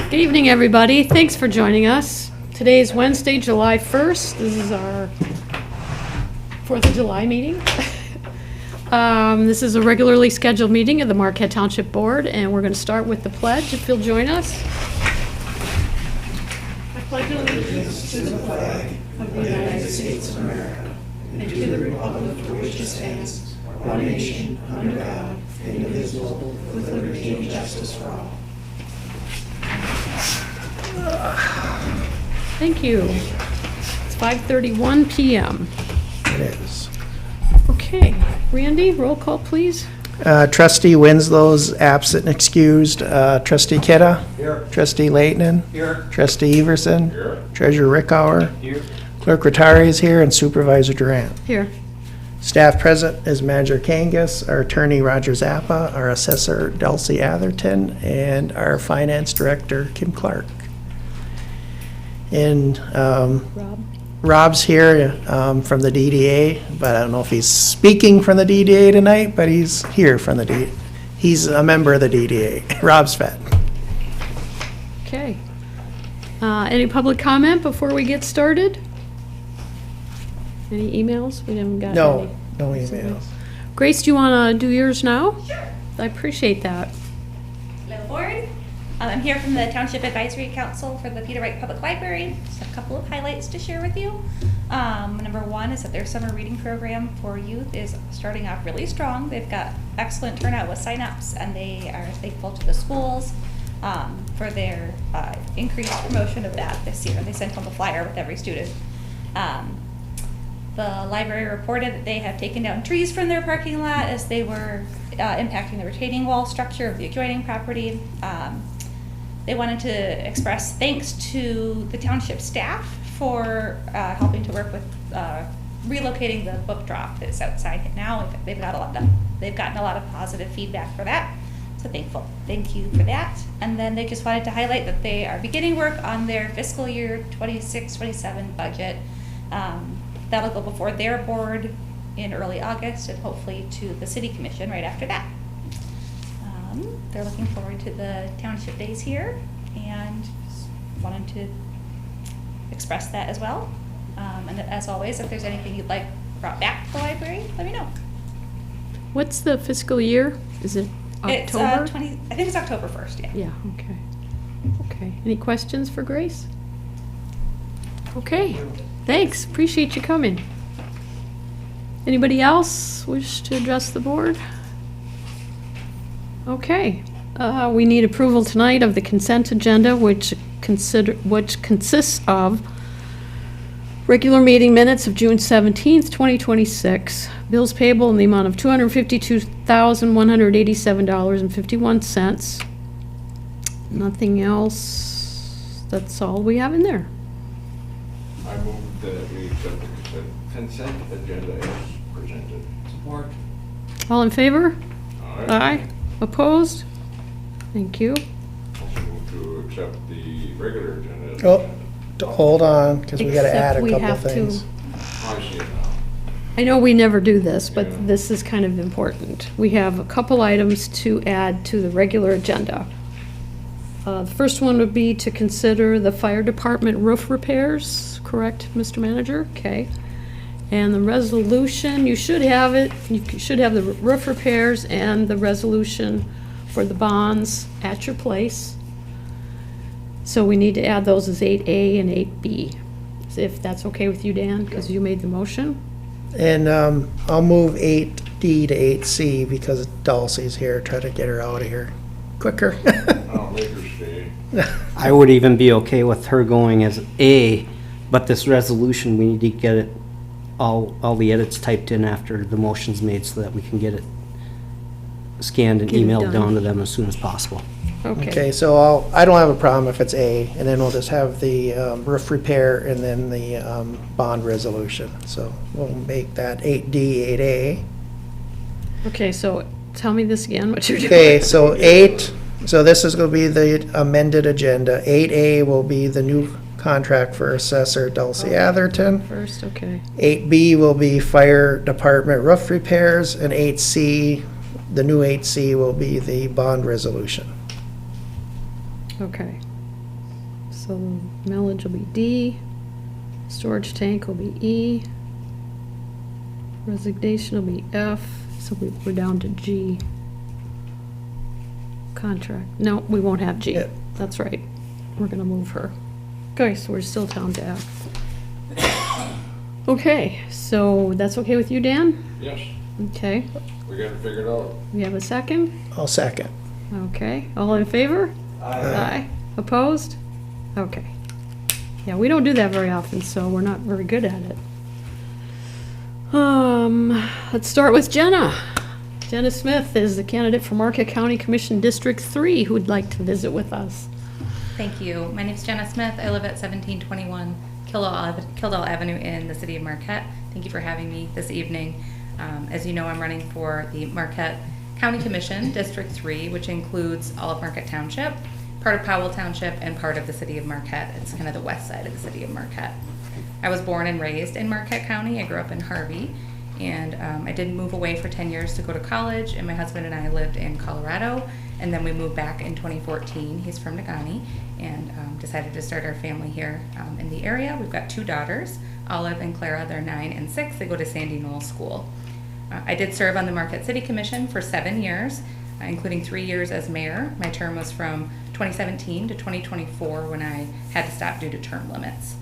Good evening, everybody. Thanks for joining us. Today is Wednesday, July 1st. This is our 4th of July meeting. This is a regularly scheduled meeting of the Marquette Township Board, and we're going to start with the pledge, if you'll join us. I pledge allegiance to the flag of the United States of America and to the republic for which it stands, one nation, under God, indivisible, with liberty and justice for all. Thank you. It's 5:31 p.m. It is. Okay, Randy, roll call, please. Trustee Winslow's absent and excused. Trustee Kidda? Here. Trustee Leighton? Here. Trustee Everson? Here. Treasurer Rickower? Here. Clerk Rattari is here, and Supervisor Durant. Here. Staff present is Manager Kangas, our Attorney Roger Zappa, our Assessor Dulcie Atherton, and our Finance Director Kim Clark. And Rob. Rob's here from the DDA, but I don't know if he's speaking from the DDA tonight, but he's here from the DDA. He's a member of the DDA. Rob's fed. Okay. Any public comment before we get started? Any emails? We haven't got No, any. no emails. Grace, do you want to do yours now? Sure. I appreciate that. Hello, board. I'm here from the Township Advisory Council for the Peter Wright Public Library. Just a couple of highlights to share with you. Number one is that their summer reading program for youth is starting off really strong. They've got excellent turnout with signups, and they are thankful to the schools for their increased promotion of that this year. They sent home a flyer with every student. The library reported that they have taken down trees from their parking lot as they were impacting the retaining wall structure of the adjoining property. They wanted to express thanks to the township staff for helping to work with relocating the book drop that's outside now. They've gotten a lot of positive feedback for that. So thank you for that. And then they just wanted to highlight that they are beginning work on their fiscal year 26-27 budget. That'll go before their board in early August and hopefully to the city commission right after that. They're looking forward to the township days here and just wanted to express that as well. And as always, if there's anything you'd like brought back to the library, let me know. What's the fiscal year? Is it October? It's I think it's October 1st, yeah. Yeah, okay. Okay. Any questions for Grace? Okay. Thanks. Appreciate you coming. Anybody else wish to address the board? Okay. We need approval tonight of the consent agenda, which consists of regular meeting minutes of June 17th, 2026, bills payable in the amount of $252,187.51. Nothing else. That's all we have in there. I move that we accept the consent agenda as presented. Support. All in favor? Aye. Opposed? Thank you. Also move to accept the regular agenda as Oh, presented. hold on, because we got to add Except a we couple have to- things. I see it now. I know we never do this, but Yeah. this is kind of important. We have a couple items to add to the regular agenda. The first one would be to consider the fire department roof repairs, correct, Mr. Manager? Okay. And the resolution, you should have it, you should have the roof repairs and the resolution for the bonds at your place. So we need to add those as 8A and 8B, if that's okay with you, Dan, because you made the motion. And I'll move 8D to 8C because Dulcie's here. Try to get her out of here quicker. I'll make her stay. I would even be okay with her going as A, but this resolution, we need to get it, all the edits typed in after the motion's made so that we can get it scanned and Get it emailed done. down to them as soon as possible. Okay, so I don't have a problem if it's A, and then we'll just have the roof repair and then the bond resolution. So we'll make that 8D, 8A. Okay, so tell me this again, what you're doing. Okay, so 8, so this is going to be the amended agenda. 8A will be the new contract for Assessor Dulcie Atherton. First, okay. 8B will be Fire Department roof repairs, and 8C, the new 8C will be the bond resolution. Okay. So millage will be D, storage tank will be E, resignation will be F, so we're down to G. Contract, no, we won't have G, Yeah. that's right, we're gonna move her. Okay, so we're still down to F. Okay, so that's okay with you, Dan? Yes, Okay, we got it figured out. we have a second? I'll second. Okay, all in favor? Aye. Opposed? Okay. Yeah, we don't do that very often, so we're not very good at it. Let's start with Jenna. Jenna Smith is the candidate for Marquette County Commission District 3 who would like to visit with us. Thank you. My name is Jenna Smith. I live at 1721 Kildall Avenue in the city of Marquette. Thank you for having me this evening. As you know, I'm running for the Marquette County Commission District 3, which includes all of Marquette Township, part of Powell Township, and part of the city of Marquette. It's kind of the west side of the city of Marquette. I was born and raised in Marquette County. I grew up in Harvey. And I did move away for 10 years to go to college, and my husband and I lived in Colorado, and then we moved back in 2014. He's from Negaunee, and decided to start our family here in the area. We've got 2 daughters, Olive and Clara. They're 9 and 6. They go to Sandy Knoll School. I did serve on the Marquette City Commission for 7 years, including 3 years as mayor. My term was from 2017 to 2024 when I had to stop due to term limits.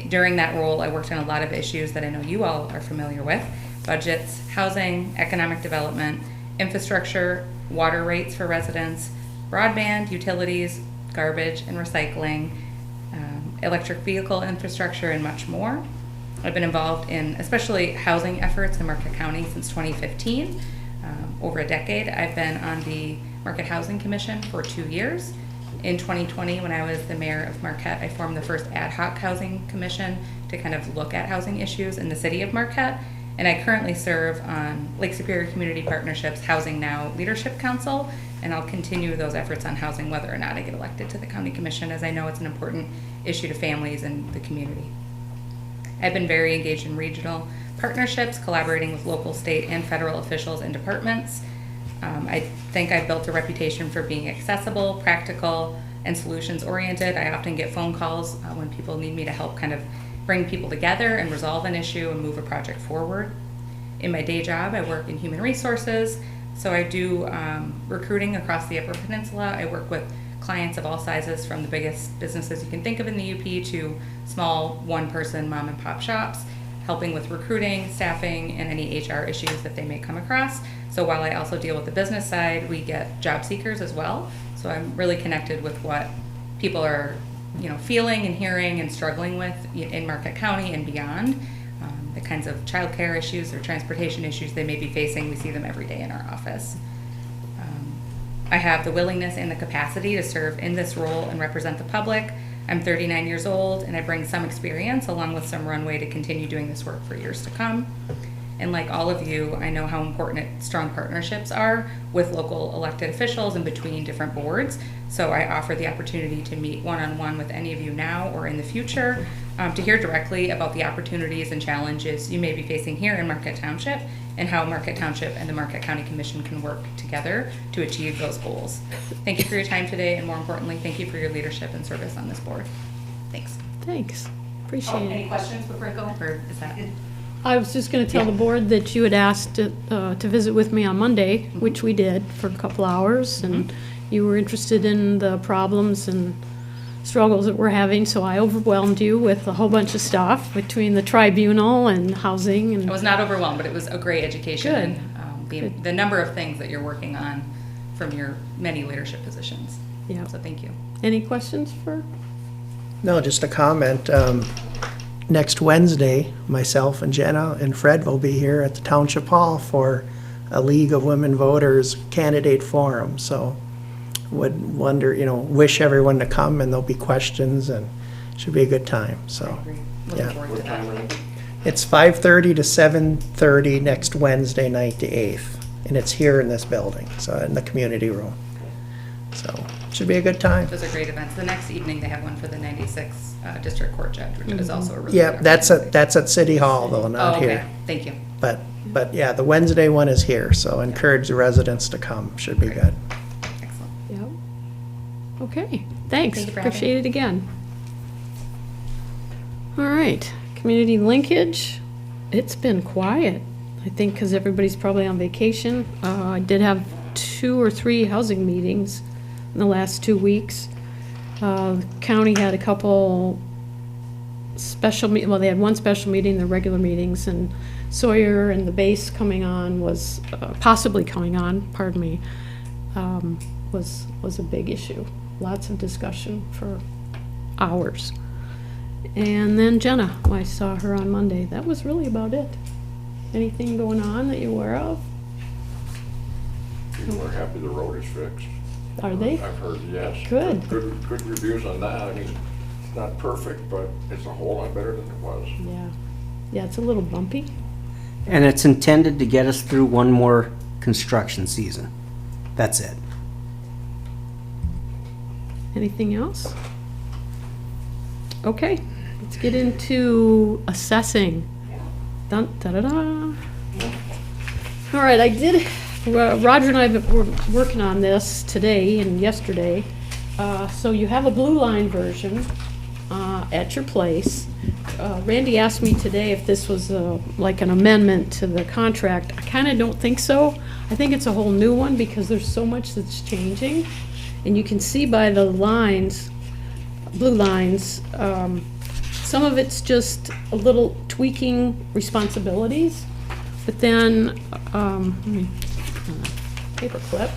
During that role, I worked on a lot of issues that I know you all are familiar with: budgets, housing, economic development, infrastructure, water rates for residents, broadband, utilities, garbage and recycling, electric vehicle infrastructure, and much more. I've been involved in especially housing efforts in Marquette County since 2015. Over a decade, I've been on the Marquette Housing Commission for 2 years. In 2020, when I was the mayor of Marquette, I formed the first ad hoc housing commission to kind of look at housing issues in the city of Marquette. And I currently serve on Lake Superior Community Partnership's Housing Now Leadership Council, and I'll continue those efforts on housing whether or not I get elected to the county commission, as I know it's an important issue to families and the community. I've been very engaged in regional partnerships, collaborating with local, state, and federal officials and departments. I think I've built a reputation for being accessible, practical, and solutions-oriented. I often get phone calls when people need me to help kind of bring people together and resolve an issue and move a project forward. In my day job, I work in human resources, so I do recruiting across the Upper Peninsula. I work with clients of all sizes, from the biggest businesses you can think of in the UP to small one-person mom-and-pop shops, helping with recruiting, staffing, and any HR issues that they may come across. So while I also deal with the business side, we get job seekers as well. So I'm really connected with what people are, feeling and hearing and struggling with in Marquette County and beyond. The kinds of childcare issues or transportation issues they may be facing, we see them every day in our office. I have the willingness and the capacity to serve in this role and represent the public. I'm 39 years old, and I bring some experience along with some runway to continue doing this work for years to come. And like all of you, I know how important strong partnerships are with local elected officials and between different boards. So I offer the opportunity to meet one-on-one with any of you now or in the future to hear directly about the opportunities and challenges you may be facing here in Marquette Township and how Marquette Township and the Marquette County Commission can work together to achieve those goals. Thank you for your time today, and more importantly, thank you for your leadership and service on this board. Thanks. Thanks, appreciate Any it. questions before I go, or is that? I was just gonna tell the board that you had asked to visit with me on Monday, which we did for a couple hours, and you were interested in the problems and struggles that we're having, so I overwhelmed you with a whole bunch of stuff between the tribunal and housing I and, was not overwhelmed, but it was a great education. Good. And Good. the number of things that you're working on from your many leadership positions. yeah. So thank you. Any questions for? No, just a comment. Next Wednesday, myself and Jenna and Fred will be here at the Township Hall for a League of Women Voters candidate forum. So would wonder, wish everyone to come, and there'll be questions, and should be a good time. So Looking Yeah. forward to that. it's 5:30 to 7:30 next Wednesday night, the 8th. And it's here in this building, so in the community room. So should be a good time. Those are great events. The next evening, they have one for the 96 District Court Judge, which is also a really Yeah, good that's opportunity. at City Hall though, Oh, not okay. here. Thank you. But yeah, the Wednesday one is here, so encourage the residents to come, should be good. Excellent. Yeah. Okay, thanks. Thank you for having Appreciate it again. All right, community linkage. It's been quiet, I think, because everybody's probably on vacation. I did have 2 or 3 housing meetings in the last 2 weeks. The county had a couple special well, they had one special meeting, the regular meetings, and Sawyer and the base coming on was, possibly coming on, pardon me, was a big issue. Lots of discussion for hours. And then Jenna, I saw her on Monday. That was really about it. Anything going on that you're aware of? People are happy the road is fixed. Are they? I've heard, yes. Good. Good reviews on that. I mean, it's not perfect, but it's a whole lot better than it was. Yeah. Yeah, it's a little bumpy. And it's intended to get us through one more construction season. That's it. Anything else? Okay, let's get into assessing. Dun, da, da, da. All right, Roger and I were working on this today and yesterday. So you have a blue line version at your place. Randy asked me today if this was like an amendment to the contract. I kind of don't think so. I think it's a whole new one because there's so much that's changing. And you can see by the lines, blue lines, some of it's just a little tweaking responsibilities. But then, let me, paper clip.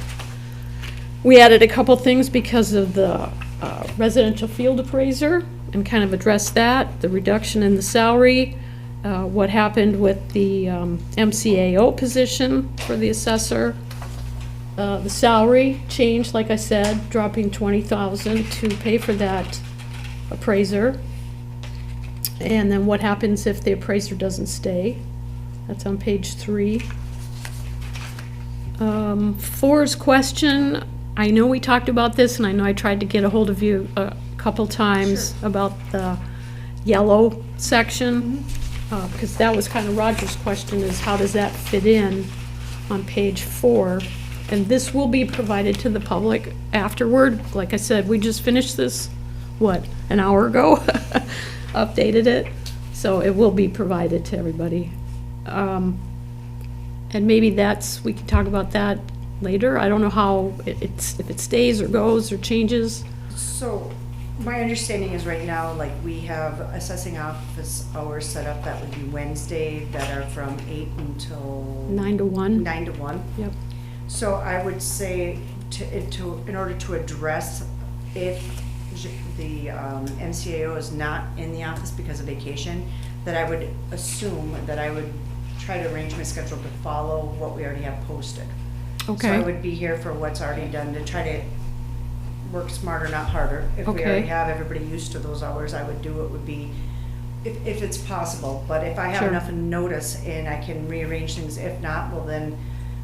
We added a couple things because of the residential field appraiser and kind of addressed that, the reduction in the salary, what happened with the MCAO position for the assessor. The salary changed, like I said, dropping $20,000 to pay for that appraiser. And then what happens if the appraiser doesn't stay? That's on page 3. 4's question, I know we talked about this, and I know I tried to get a hold of you a couple times about the yellow section, because that was kind of Roger's question, is how does that fit in on page 4? And this will be provided to the public afterward. Like I said, we just finished this, what, an hour ago? Updated it, so it will be provided to everybody. And maybe we can talk about that later. I don't know how if it stays or goes or changes. So, my understanding is right now, like, we have assessing office hours set up, that would be Wednesday, that are from 8 until 9 to 1. 9 to 1. Yep. So I would say in order to address if the MCAO is not in the office because of vacation, that I would assume that I would try to arrange my schedule to follow what we already have posted. Okay. So I would be here for what's already done to try to work smarter, not harder. If we Okay. already have everybody used to those hours, I would do what would be, if it's possible. But if I have Sure. enough notice and I can rearrange things, if not, well then,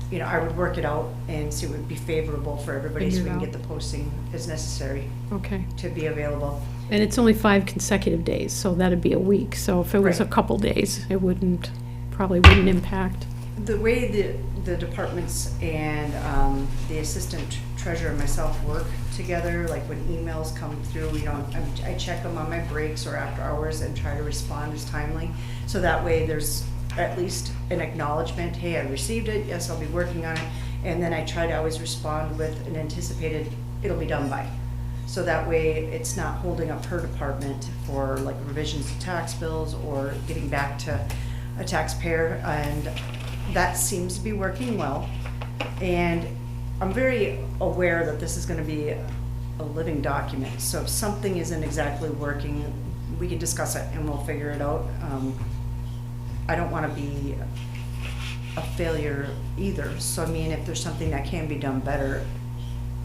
you know, I would work it out and see what would be favorable for everybody so we Figure it can out. get the posting as necessary Okay. to be available. And it's only 5 consecutive days, so that'd be a week. So if it was a Right. couple days, it probably wouldn't impact. The way the departments and the assistant treasurer and myself work together, like when emails come through, you know, I check them on my breaks or after hours and try to respond as timely. So that way there's at least an acknowledgement, hey, I received it, yes, I'll be working on it. And then I try to always respond with an anticipated, it'll be done by. So that way it's not holding up her department for like revisions to tax bills or getting back to a taxpayer, and that seems to be working well. And I'm very aware that this is gonna be a living document, so if something isn't exactly working, we can discuss it and we'll figure it out. I don't wanna be a failure either, so I mean, if there's something that can be done better,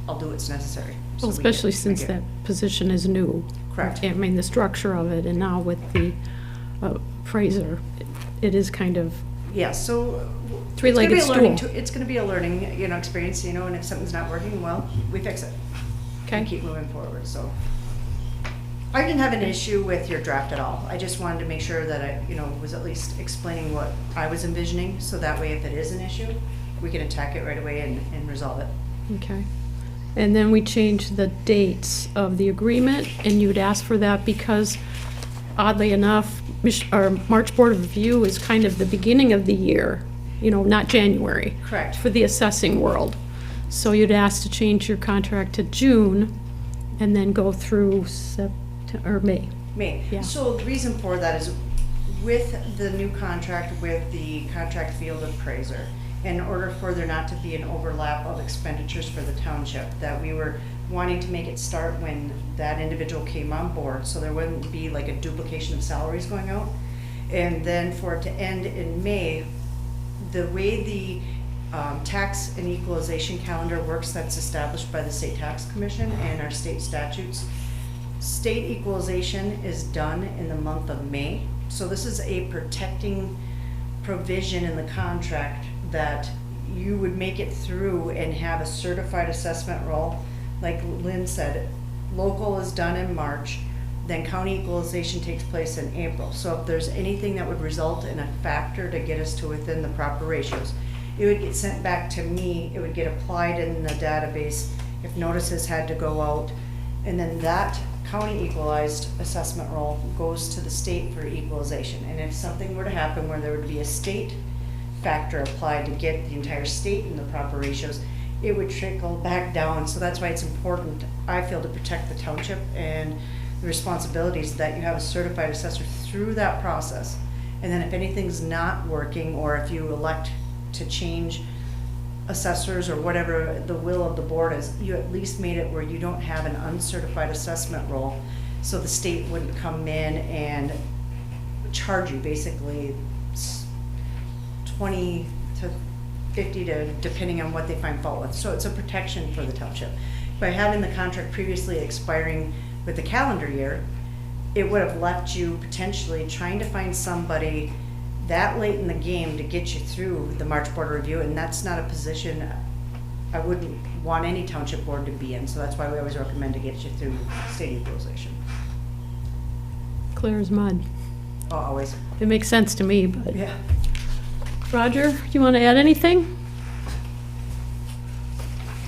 I'll do what's necessary. So Well, we can especially since make it- that position is new. Correct. I mean, the structure of it, and now with the appraiser, it is kind of, Yeah, so. Three-legged it's gonna be a learning stool. It's gonna be a learning, you know, experience, you know, and if something's not working, well, we fix it. And Okay. keep moving forward, so. I didn't have an issue with your draft at all. I just wanted to make sure that I, you know, was at least explaining what I was envisioning, so that way if it is an issue, we can attack it right away and resolve it. okay. And then we changed the dates of the agreement, and you'd ask for that because oddly enough, our March Board of Review is kind of the beginning of the year, not January. Correct. For the assessing world. So you'd ask to change your contract to June and then go through May. May. Yeah. So the reason for that is with the new contract with the contract field appraiser, in order for there not to be an overlap of expenditures for the township, that we were wanting to make it start when that individual came on board, so there wouldn't be like a duplication of salaries going out. And then for it to end in May, the way the tax and equalization calendar works that's established by the State Tax Commission and our state statutes, state equalization is done in the month of May. So this is a protecting provision in the contract that you would make it through and have a certified assessment roll. Like Lynn said, local is done in March, then county equalization takes place in April. So if there's anything that would result in a factor to get us to within the proper ratios, it would get sent back to me, it would get applied in the database if notices had to go out, and then that county equalized assessment roll goes to the state for equalization. And if something were to happen where there would be a state factor applied to get the entire state in the proper ratios, it would trickle back down. So that's why it's important, I feel, to protect the township and the responsibilities that you have a certified assessor through that process. And then if anything's not working, or if you elect to change assessors or whatever the will of the board is, you at least made it where you don't have an uncertified assessment roll, so the state wouldn't come in and charge you basically 20 to 50 to, depending on what they find fault with. So it's a protection for the township. By having the contract previously expiring with the calendar year, it would have left you potentially trying to find somebody that late in the game to get you through the March Board of Review, and that's not a position I wouldn't want any township board to be in. So that's why we always recommend to get you through state equalization. Clear as mud. Oh, always. It makes sense to me, but. Yeah. Roger, you want to add anything?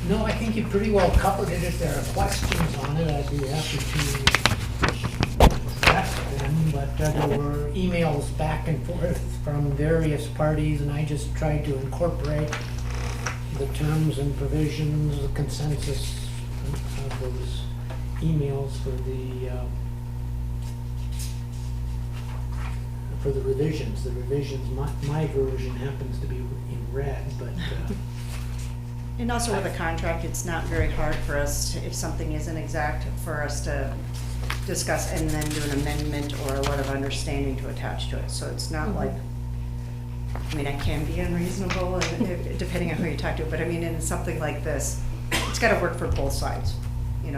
No, I think you pretty well covered it. If there are questions on it, I'd be happy to address them, but there were emails back and forth from various parties, and I just tried to incorporate the terms and provisions, the consensus of those emails for the revisions. The revisions, my version happens to be in red, but And also with a contract, it's not very hard for us to, if something isn't exact, for us to discuss and then do an amendment or a letter of understanding to attach to it. So it's not like, I mean, I can be unreasonable depending on who you talk to, but I mean, in something like this, it's gotta work for both sides.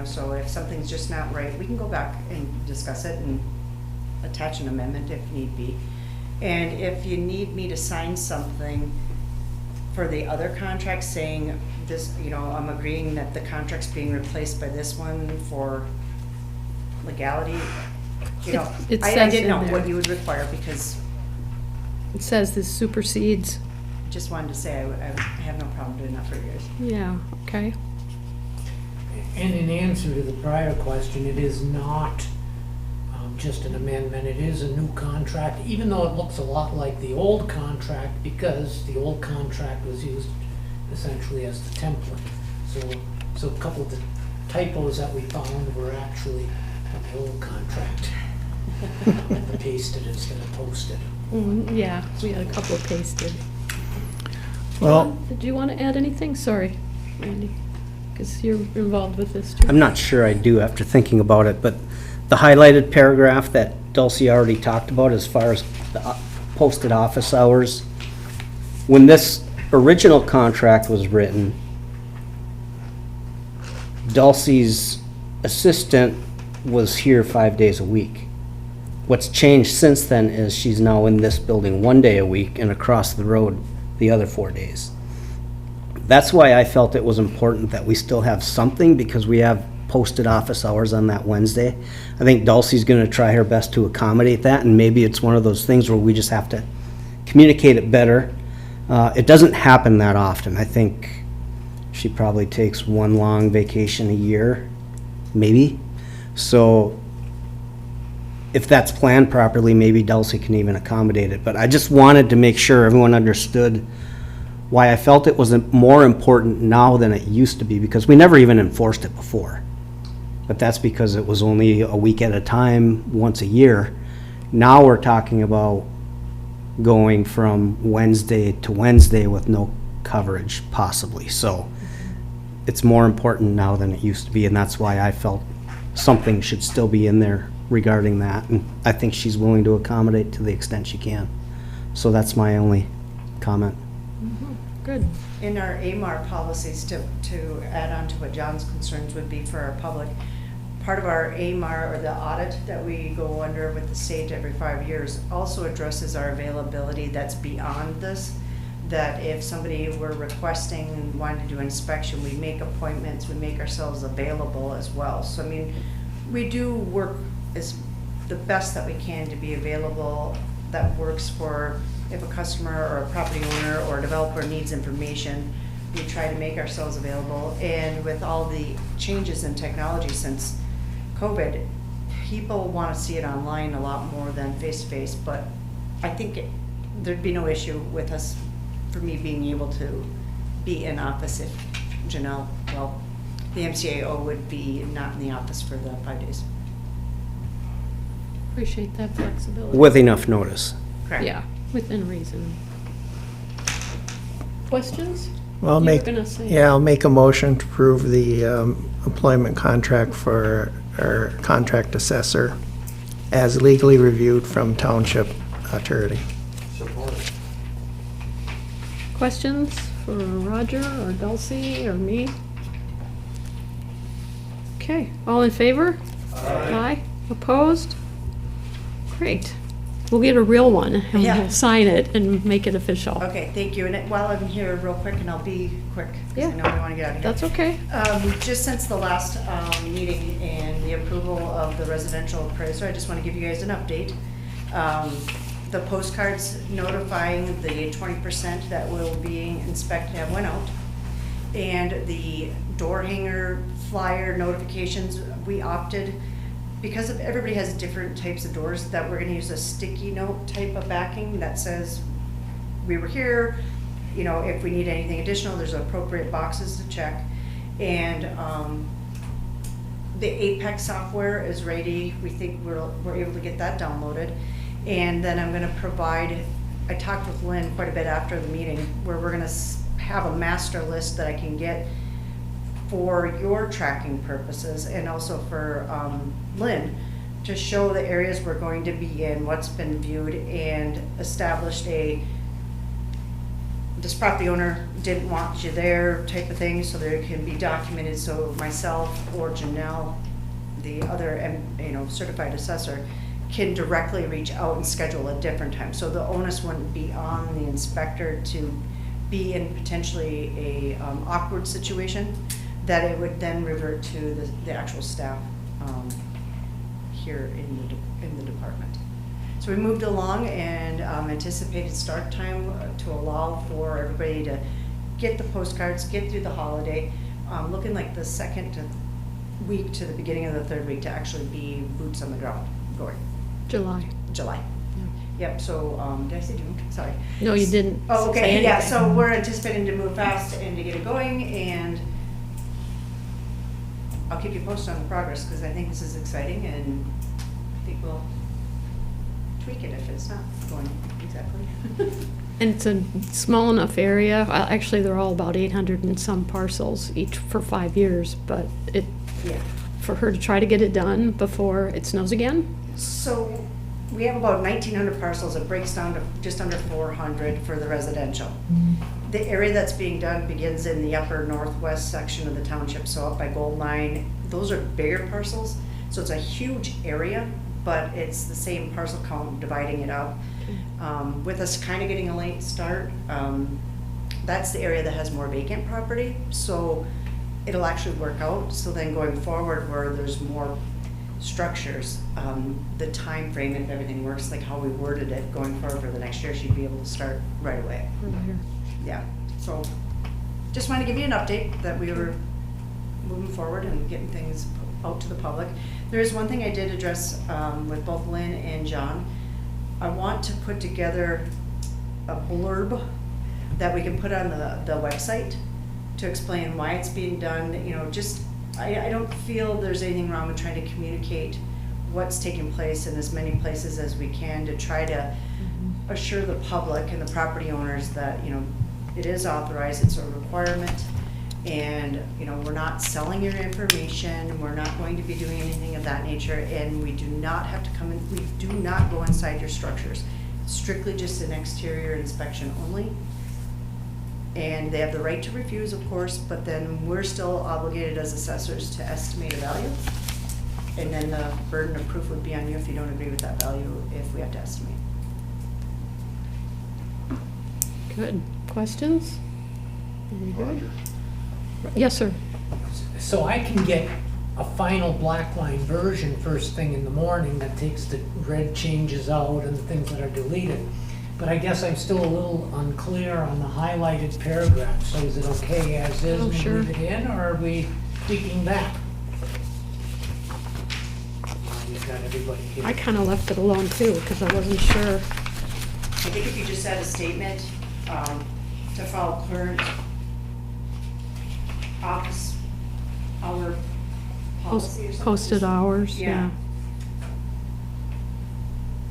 So if something's just not right, we can go back and discuss it and attach an amendment if need be. And if you need me to sign something for the other contract saying this, I'm agreeing that the contract's being replaced by this one for legality, It I says didn't in know there. what you would require, because It says this supersedes. just wanted to say I have no problem doing that for you guys. Yeah, okay. and in answer to the prior question, it is not just an amendment. It is a new contract, even though it looks a lot like the old contract, because the old contract was used essentially as the template. So a couple of the typos that we found were actually from the old contract. Pasted instead of posted. Yeah, we had a couple of pasted. Well, Did you want to add anything? Sorry, Randy, because you're involved with this too. I'm not sure I do after thinking about it, but the highlighted paragraph that Dulcie already talked about as far as the posted office hours, when this original contract was written, Dulcie's assistant was here 5 days a week. What's changed since then is she's now in this building 1 day a week and across the road the other 4 days. That's why I felt it was important that we still have something, because we have posted office hours on that Wednesday. I think Dulcie's gonna try her best to accommodate that, and maybe it's one of those things where we just have to communicate it better. It doesn't happen that often. I think She probably takes one long vacation a year, maybe. So if that's planned properly, maybe Dulcie can even accommodate it. But I just wanted to make sure everyone understood why I felt it was more important now than it used to be, because we never even enforced it before. But that's because it was only a week at a time, once a year. Now we're talking about going from Wednesday to Wednesday with no coverage, possibly. So it's more important now than it used to be, and that's why I felt something should still be in there regarding that. And I think she's willing to accommodate to the extent she can. So that's my only comment. Good. In our AMAR policies, to add on to what John's concerns would be for our public, part of our AMAR, or the audit that we go under with the state every 5 years, also addresses our availability that's beyond this. That if somebody were requesting and wanting to do inspection, we make appointments, we make ourselves available as well. So I mean, we do work as the best that we can to be available. That works for if a customer or a property owner or a developer needs information, we try to make ourselves available. And with all the changes in technology since COVID, people want to see it online a lot more than face-to-face, but I think there'd be no issue with us, for me being able to be in office if Janelle, well, the MCAO would be not in the office for the 5 days. Appreciate that flexibility. With enough notice. Correct. Yeah, within reason. Questions? Well, You were gonna say- I'll make a motion to approve the employment contract for our contract assessor as legally reviewed from township attorney. Support. Questions for Roger or Dulcie or me? Okay, all in favor? Aye. Opposed? Great. We'll get a real one and Yeah. we'll sign it and make it official. Okay, thank you. And while I'm here real quick, and I'll be quick, because I Yeah. know we want to get out of here. That's okay. Just since the last meeting and the approval of the residential appraiser, I just want to give you guys an update. The postcards notifying the 20% that will be inspected have went out. And the door hanger flyer notifications, we opted, because of everybody has different types of doors, that we're going to use a sticky note type of backing that says, we were here, you know, if we need anything additional, there's appropriate boxes to check. And the Apex software is ready. We think we're able to get that downloaded. And then I'm gonna provide, I talked with Lynn quite a bit after the meeting, where we're gonna have a master list that I can get for your tracking purposes, and also for Lynn, to show the areas we're going to be in, what's been viewed, and established this property owner didn't want you there type of thing, so there can be documented, so myself or Janelle, the other certified assessor, can directly reach out and schedule a different time. So the onus wouldn't be on the inspector to be in potentially a awkward situation, that it would then revert to the actual staff here in the department. So we moved along and anticipated start time to allow for everybody to get the postcards, get through the holiday, looking like the second week to the beginning of the third week to actually be boots on the ground going. July. July. Yep, so, did I say June? Sorry. No, you didn't Oh, say okay, yeah, anything. so we're anticipating to move fast and to get it going, and I'll keep you posted on the progress, because I think this is exciting, and I think we'll tweak it if it's not going exactly. And it's a small enough area. Actually, they're all about 800 and some parcels, each for 5 years, but Yeah. for her to try to get it done before it snows again? So we have about 1,900 parcels. It breaks down to just under 400 for the residential. The area that's being done begins in the upper northwest section of the township, so up by Gold Mine. Those are bigger parcels, so it's a huge area, but it's the same parcel count dividing it up. With us kind of getting a late start, that's the area that has more vacant property, so it'll actually work out. So then going forward, where there's more structures, the time frame, if everything works like how we worded it, going forward for the next year, she'd be able to start right away. Earlier. Yeah, so just want to give you an update that we were moving forward and getting things out to the public. There is one thing I did address with both Lynn and John. I want to put together a blurb that we can put on the website to explain why it's being done. You know, just, I don't feel there's anything wrong with trying to communicate what's taking place in as many places as we can to try to assure the public and the property owners that, you know, it is authorized, it's a requirement, and, you know, we're not selling your information, we're not going to be doing anything of that nature, and we do not have to come in, we do not go inside your structures. It's strictly just an exterior inspection only. And they have the right to refuse, of course, but then we're still obligated as assessors to estimate a value. And then the burden of proof would be on you if you don't agree with that value, if we have to estimate. Good. Questions? Very good. Roger. Yes, sir. So I can get a final black line version first thing in the morning that takes the red changes out and the things that are deleted. But I guess I'm still a little unclear on the highlighted paragraph. So is it okay as is, Oh, we sure. leave it in, or are we tweaking that? You've got everybody here. I kind of left it alone too, because I wasn't sure. I think if you just add a statement to follow current office hour policy or something. Posted hours, yeah.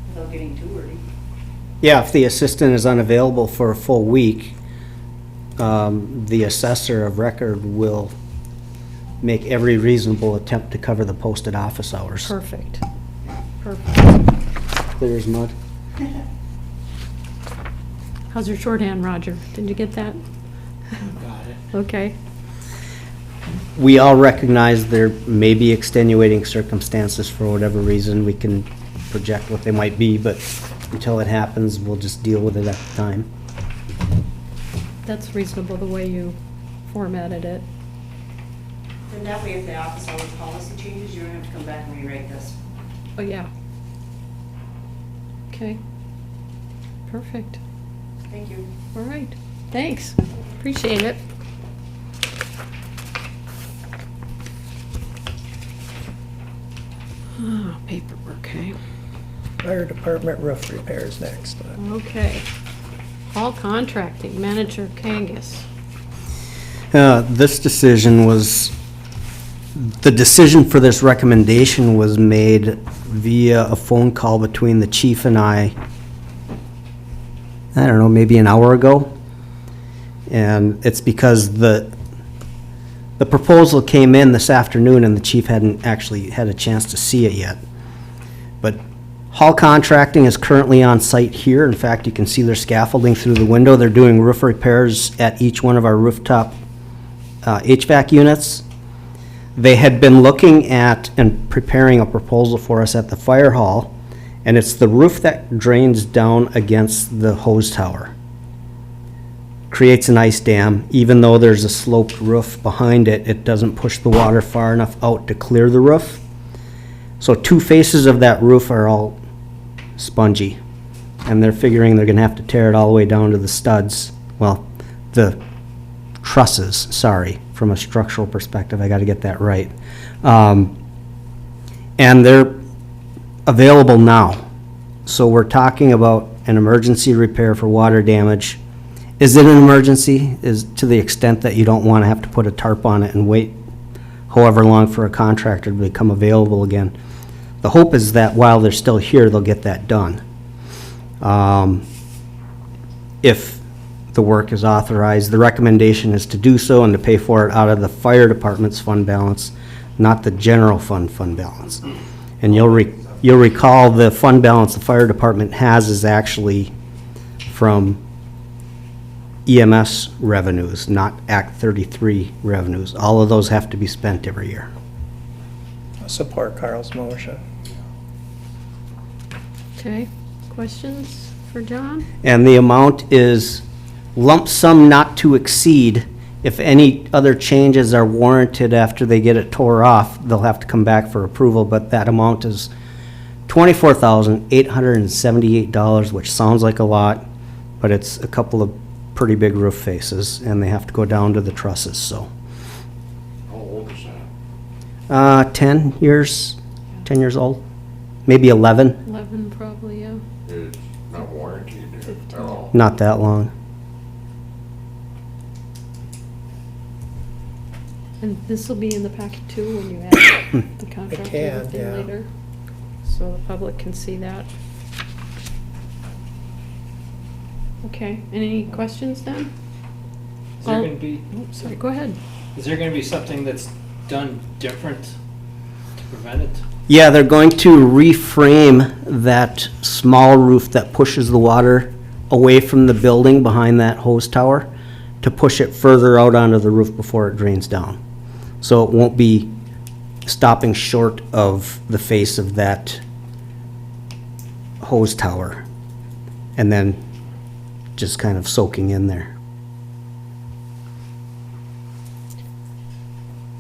Without getting too wordy. Yeah, if the assistant is unavailable for a full week, the assessor of record will make every reasonable attempt to cover the posted office hours. Perfect. Perfect. Clear as mud. How's your shorthand, Roger? Did you get that? Got it. Okay. We all recognize there may be extenuating circumstances for whatever reason. We can project what they might be, but until it happens, we'll just deal with it at the time. That's reasonable, the way you formatted it. Then that way, if the office hour policy changes, you don't have to come back and rewrite this. Oh, yeah. Okay. Perfect. Thank you. All right. Thanks. Appreciate it. Ah, paperwork, okay. Fire department roof repairs next. Okay. All contracting, Manager Kangas. This decision was, the decision for this recommendation was made via a phone call between the chief and I don't know, maybe an hour ago. And it's because the proposal came in this afternoon and the chief hadn't actually had a chance to see it yet. But Hall Contracting is currently on site here. In fact, you can see their scaffolding through the window. They're doing roof repairs at each one of our rooftop HVAC units. They had been looking at and preparing a proposal for us at the fire hall, and it's the roof that drains down against the hose tower. Creates an ice dam. Even though there's a sloped roof behind it, it doesn't push the water far enough out to clear the roof. So two faces of that roof are all spongy, and they're figuring they're gonna have to tear it all the way down to the studs. Well, the trusses, sorry, from a structural perspective, I gotta get that right. And they're available now. So we're talking about an emergency repair for water damage. Is it an emergency? Is to the extent that you don't wanna have to put a tarp on it and wait however long for a contractor to become available again. The hope is that while they're still here, they'll get that done. If the work is authorized, the recommendation is to do so and to pay for it out of the fire department's fund balance, not the general fund balance. And you'll recall the fund balance the fire department has is actually from EMS revenues, not Act 33 revenues. All of those have to be spent every year. Support Carl's motion. Okay. Questions for John? And the amount is lump sum not to exceed. If any other changes are warranted after they get it tore off, they'll have to come back for approval, but that amount is $24,878, which sounds like a lot, but it's a couple of pretty big roof faces, and they have to go down to the trusses, so. How old is that? 10 years old, maybe 11, 11 probably, yeah. It's not warranted at all. not that long. And this will be in the packet too when you add the contract can, and everything yeah. later, so the public can see that. Okay, any questions then? Is there All- gonna be, Oh, sorry, go ahead. is there gonna be something that's done different to prevent it? Yeah, they're going to reframe that small roof that pushes the water away from the building behind that hose tower to push it further out onto the roof before it drains down. So it won't be stopping short of the face of that hose tower and then just kind of soaking in there.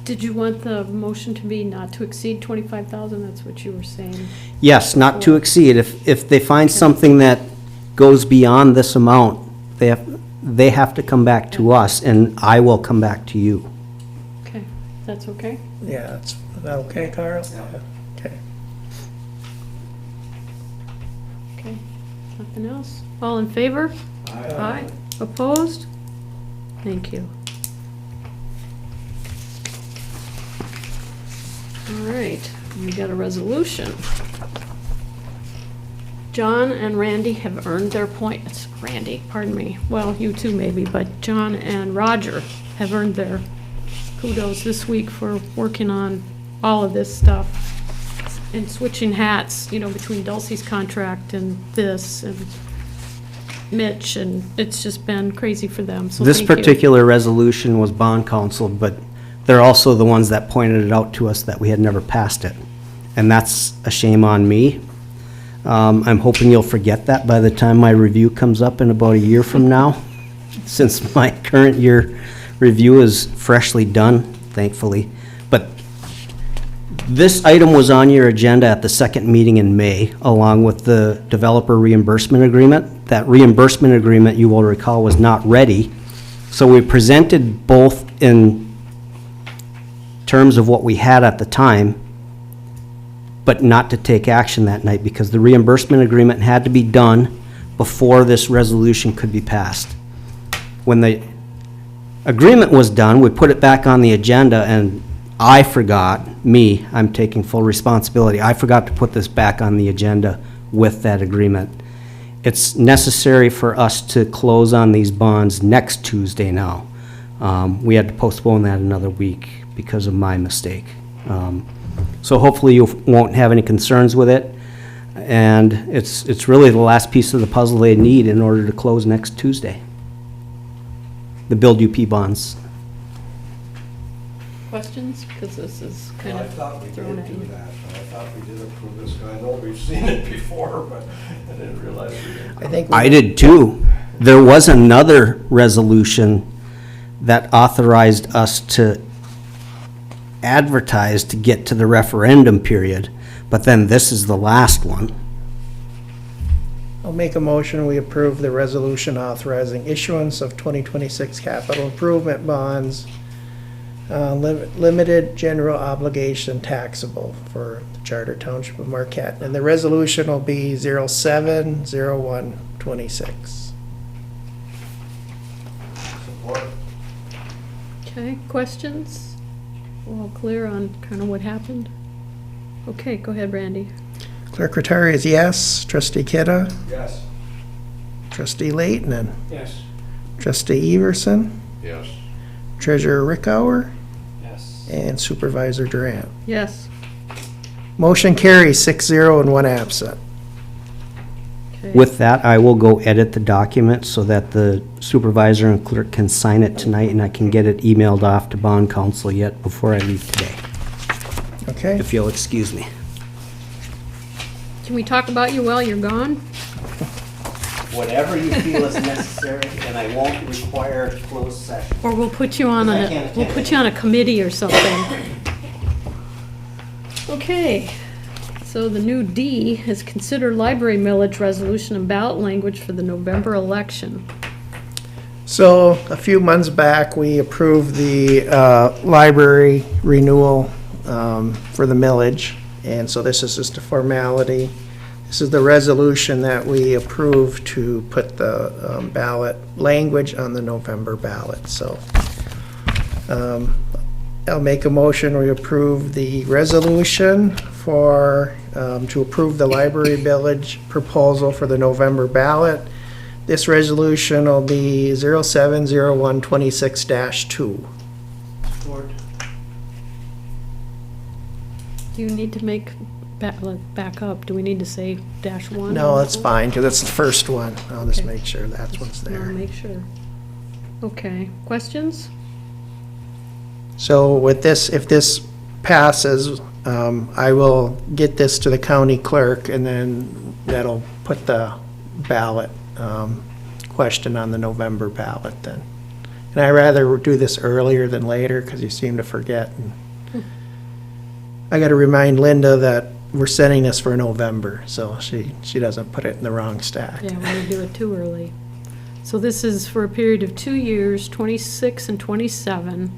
Did you want the motion to be not to exceed 25,000? That's what you were saying. Yes, not to exceed. If they find something that goes beyond this amount, they have to come back to us, and I will come back to you. Okay, that's okay? Yeah, that's, is that okay, Carl? Yeah. Okay. Okay, nothing else? All in favor? Aye. Opposed? Thank you. All right, we got a resolution. John and Randy have earned their points. Randy, pardon me. Well, you too maybe, but John and Roger have earned their kudos this week for working on all of this stuff and switching hats, you know, between Dulcie's contract and this and Mitch, and it's just been crazy for them, so This thank you. particular resolution was bond counseled, but they're also the ones that pointed it out to us that we had never passed it. And that's a shame on me. I'm hoping you'll forget that by the time my review comes up in about a year from now, since my current year review is freshly done, thankfully. But this item was on your agenda at the second meeting in May, along with the developer reimbursement agreement. That reimbursement agreement, you will recall, was not ready. So we presented both in terms of what we had at the time, but not to take action that night because the reimbursement agreement had to be done before this resolution could be passed. When the agreement was done, we put it back on the agenda, and I forgot, I'm taking full responsibility, I forgot to put this back on the agenda with that agreement. It's necessary for us to close on these bonds next Tuesday now. We had to postpone that another week because of my mistake. So hopefully you won't have any concerns with it. And it's really the last piece of the puzzle they need in order to close next Tuesday. The Build UP bonds. Questions? Because this is kind I of thought we thrown did at do you. that. I thought we did approve this. I know we've seen it before, but I didn't realize we did. I think. I did too. There was another resolution that authorized us to advertise to get to the referendum period, but then this is the last one. I'll make a motion, we approve the resolution authorizing issuance of 2026 capital improvement bonds, limited general obligation taxable for the Charter Township of Marquette. And the resolution will be 07/01/26. Support. Okay, questions? We're all clear on kind of what happened? Okay, go ahead, Randy. Clerk Rattari is yes. Trustee Kidda? Yes. Trustee Leighton? Yes. Trustee Everson? Yes. Treasurer Rickower? Yes. And Supervisor Durant. Yes. Motion carries 6-0 and 1 absent. Okay. With that, I will go edit the document so that the supervisor and clerk can sign it tonight, and I can get it emailed off to bond counsel yet before I leave today, Okay? if you'll excuse me. Can we talk about you while you're gone? Whatever you feel is necessary, and I won't require a closed session. Or we'll put you on I can't we'll attend put you on a committee or something. Okay, so the new D is consider library millage resolution and ballot language for the November election. So a few months back, we approved the library renewal for the millage. And so this is just a formality. This is the resolution that we approved to put the ballot language on the November ballot. So I'll make a motion, we approve the resolution for, to approve the library village proposal for the November ballot. This resolution will be 070126-2. Support. Do you need to make, back up, do we need to say -1? No, that's fine, because it's the first one. I'll just Okay. make sure that one's I'll there. make sure. Okay, questions? So with this, if this passes, I will get this to the county clerk, and then that'll put the ballot question on the November ballot then. And I rather do this earlier than later, because you seem to forget. And I gotta remind Linda that we're sending this for November, so she doesn't put it in the wrong stack. Yeah, we're gonna do it too early. So this is for a period of 2 years, 26 and 27,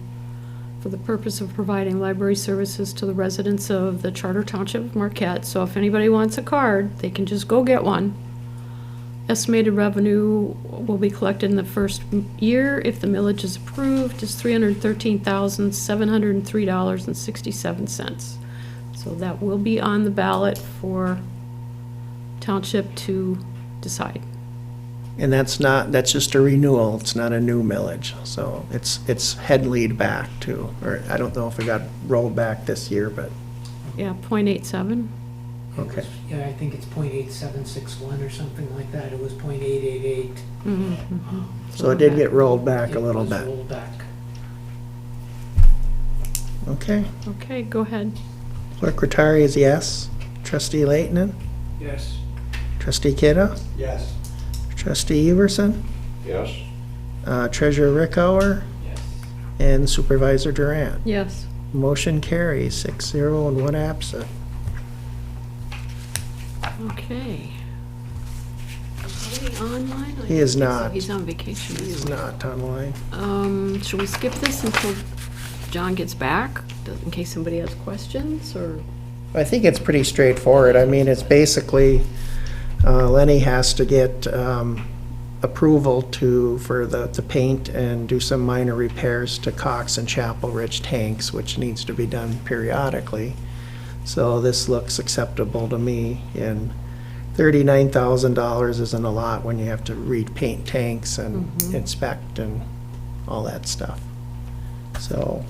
for the purpose of providing library services to the residents of the Charter Township of Marquette. So if anybody wants a card, they can just go get one. Estimated revenue will be collected in the first year, if the millage is approved, is $313,703.67. So that will be on the ballot for township to decide. And that's just a renewal, it's not a new millage, so it's head lead back to, or I don't know if it got rolled back this year, but, Yeah, .87. okay. Yeah, I think it's .8761 or something like that. It was .888. So it did get rolled back a little It was bit. rolled back. Okay, Okay, go ahead. Clerk Rattari is yes. Trustee Leighton, Yes. Trustee Kidda, Yes. Trustee Everson, Yes? Treasurer Rickower, Yes. and Supervisor Durant. Yes. Motion carries 6-0 and 1 absent. Okay. Is he online? He is not. He's on vacation. He is not online. Should we skip this until John gets back, in case somebody has questions, or? I think it's pretty straightforward. I mean, it's basically, Lenny has to get approval for the paint and do some minor repairs to Cox and Chapel Ridge tanks, which needs to be done periodically. So this looks acceptable to me, and $39,000 isn't a lot when you have to repaint tanks and inspect and all that stuff. So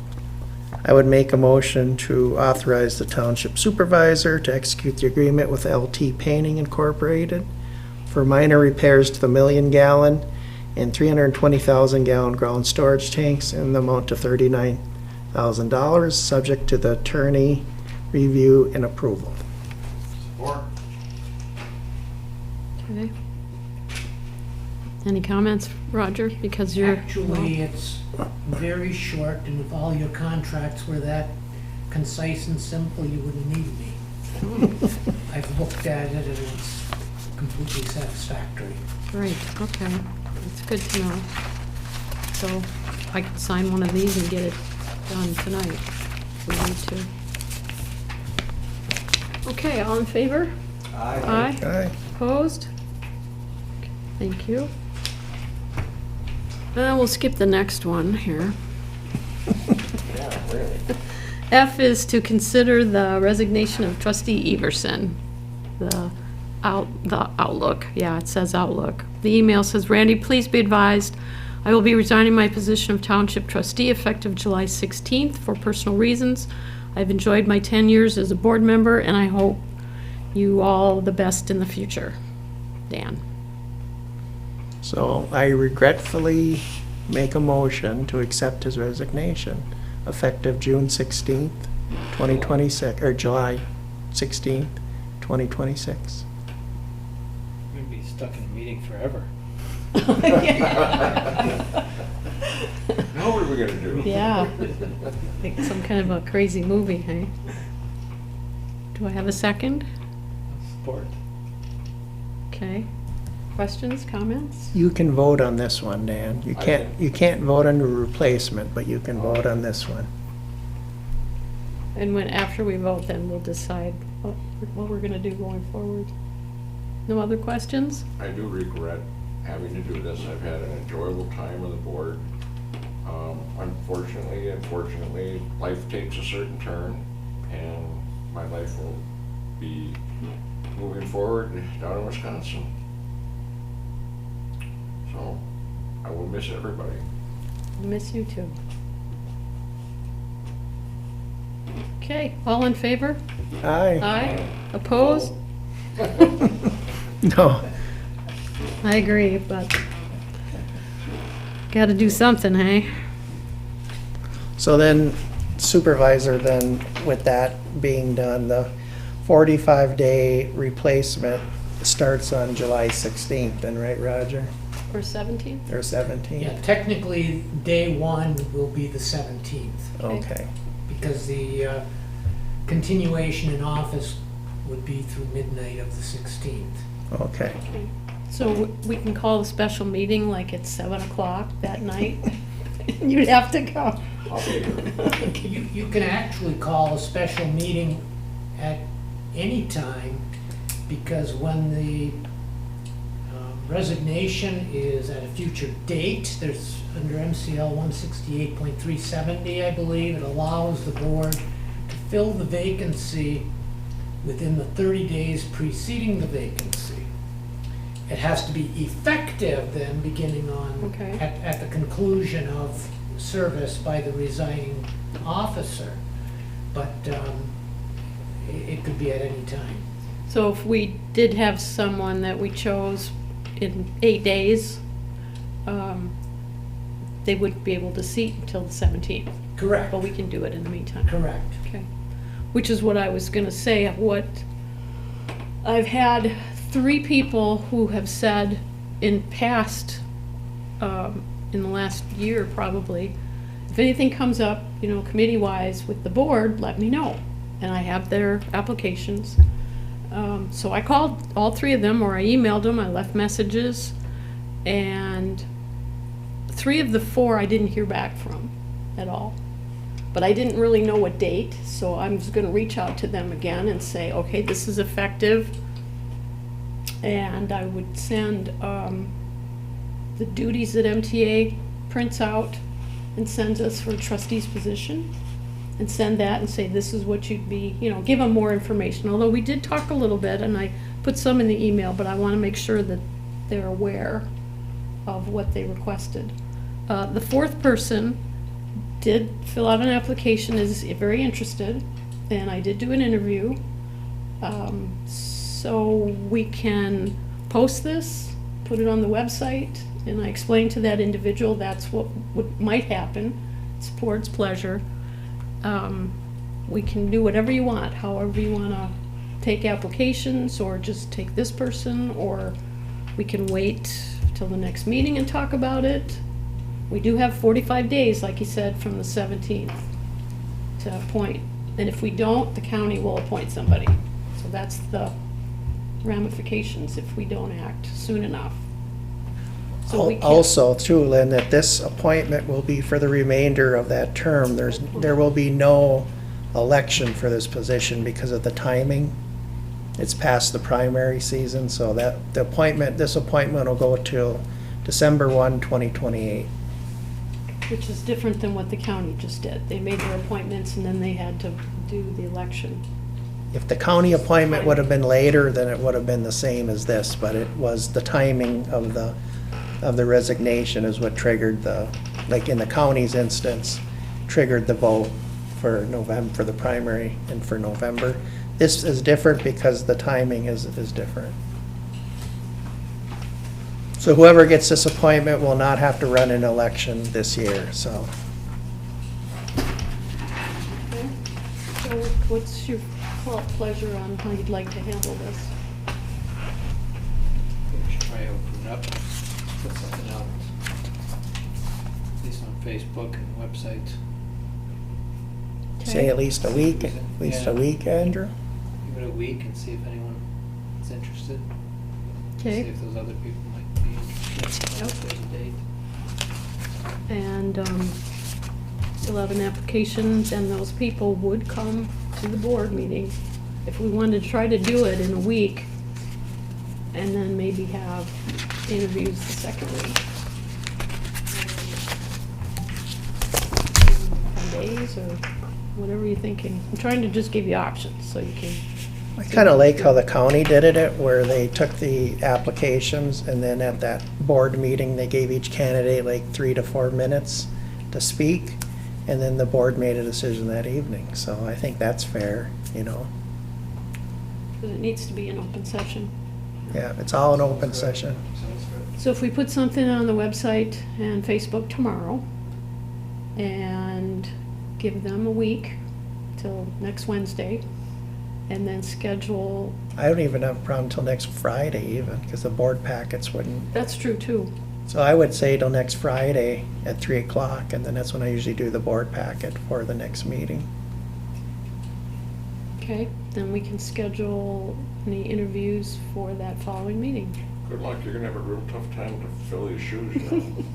I would make a motion to authorize the township supervisor to execute the agreement with LT Painting Incorporated for minor repairs to the 1,000,000-gallon and 320,000-gallon ground storage tanks in the amount of $39,000, subject to the attorney review and approval. Support. Okay. Any comments, Roger? Because you're. Actually, it's very short, and if all your contracts were that concise and simple, you wouldn't need me. I've looked at it, and it's completely satisfactory. Great, okay. That's good to know. So I can sign one of these and get it done tonight if we need to. Okay, all in favor? Aye. Aye. Opposed? Thank you. We'll skip the next one here. Yeah, really. F is to consider the resignation of trustee Everson. The Outlook, yeah, it says Outlook. The email says, Randy, please be advised, I will be resigning my position of township trustee effective July 16th for personal reasons. I've enjoyed my 10 years as a board member, and I hope you all the best in the future. Dan. So I regretfully make a motion to accept his resignation effective June 16th, 2026, or July 16th, 2026. We're gonna be stuck in a meeting forever. Now what are we gonna do? Yeah. Like some kind of a crazy movie, hey? Do I have a second? Support. Okay. Questions, comments? You can vote on this one, Dan. You can't vote on the replacement, but you can vote on this one. And when, after we vote, then we'll decide what we're gonna do going forward. No other questions? I do regret having to do this. I've had an enjoyable time on the board. Unfortunately, life takes a certain turn, and my life will be moving forward down in Wisconsin. So, I will miss everybody. Miss you too. Okay, all in favor? Aye. Aye. Opposed? No. I agree, but gotta do something, hey? So then supervisor, then with that being done, the 45-day replacement starts on July 16th, then, right, Roger? For 17? Or 17th? Yeah, technically, day one will be the 17th, Okay. because the continuation in office would be through midnight of the 16th. Okay. So we can call a special meeting like at 7 o'clock that night? You'd have to go. I'll be here. You can actually call a special meeting at any time, because when the resignation is at a future date, there's, under MCL 168.370, I believe, it allows the board to fill the vacancy within the 30 days preceding the vacancy. It has to be effective then, beginning on, Okay. at the conclusion of service by the resigning officer. But it could be at any time. So if we did have someone that we chose in 8 days, they wouldn't be able to seat until the 17th. Correct, But we can do it in the meantime. correct. Okay. Which is what I was gonna say, what, I've had 3 people who have said in past, in the last year probably, if anything comes up, you know, committee-wise with the board, let me know. And I have their applications. So I called all 3 of them, or I emailed them, I left messages, and 3 of the 4 I didn't hear back from at all. But I didn't really know what date, so I'm just gonna reach out to them again and say, okay, this is effective. And I would send the duties that MTA prints out and sends us for a trustee's position, and send that and say, this is what you'd be, you know, give them more information. Although we did talk a little bit, and I put some in the email, but I wanna make sure that they're aware of what they requested. The 4th person did fill out an application, is very interested, and I did do an interview. So we can post this, put it on the website, and I explained to that individual that's what might happen. It's board's pleasure. We can do whatever you want, however you wanna take applications, or just take this person, or we can wait till the next meeting and talk about it. We do have 45 days, like you said, from the 17th to appoint. And if we don't, the county will appoint somebody. So that's the ramifications if we don't act soon enough. So we can't. Also, too, Lynn, that this appointment will be for the remainder of that term. There will be no election for this position because of the timing. It's past the primary season, so that this appointment will go till December 1, 2028. Which is different than what the county just did. They made their appointments and then they had to do the election. If the county appointment would have been later, then it would have been the same as this, but it was the timing of the resignation is what triggered like in the county's instance, triggered the vote for November, for the primary and for November. This is different because the timing is different. So whoever gets this appointment will not have to run an election this year, so. Okay. So what's your pleasure on how you'd like to handle this? We should try to open it up, put something out, at least on Facebook and website. Say at least a week, Yeah. Andrew? Give it a week and see if anyone is interested. See Okay, if those other people might be interested. Yep. If there's a date. and you'll have an application, and those people would come to the board meeting. If we wanted to try to do it in a week, and then maybe have interviews the second week. 10 days, or whatever you're thinking. I'm trying to just give you options, so you can. I kind of like how the county did it, where they took the applications and then at that board meeting, they gave each candidate like 3 to 4 minutes to speak, and then the board made a decision that evening. So I think that's fair, you know. Because it needs to be an open session. Yeah, it's all an open session. Sounds good. So if we put something on the website and Facebook tomorrow, and give them a week till next Wednesday, and then schedule, I don't even have a problem till next Friday even, because the board packets wouldn't. that's true too. So I would say till next Friday at 3 o'clock, and then that's when I usually do the board packet for the next meeting. Okay, then we can schedule any interviews for that following meeting. Good luck, you're gonna have a real tough time to fill these shoes, you know.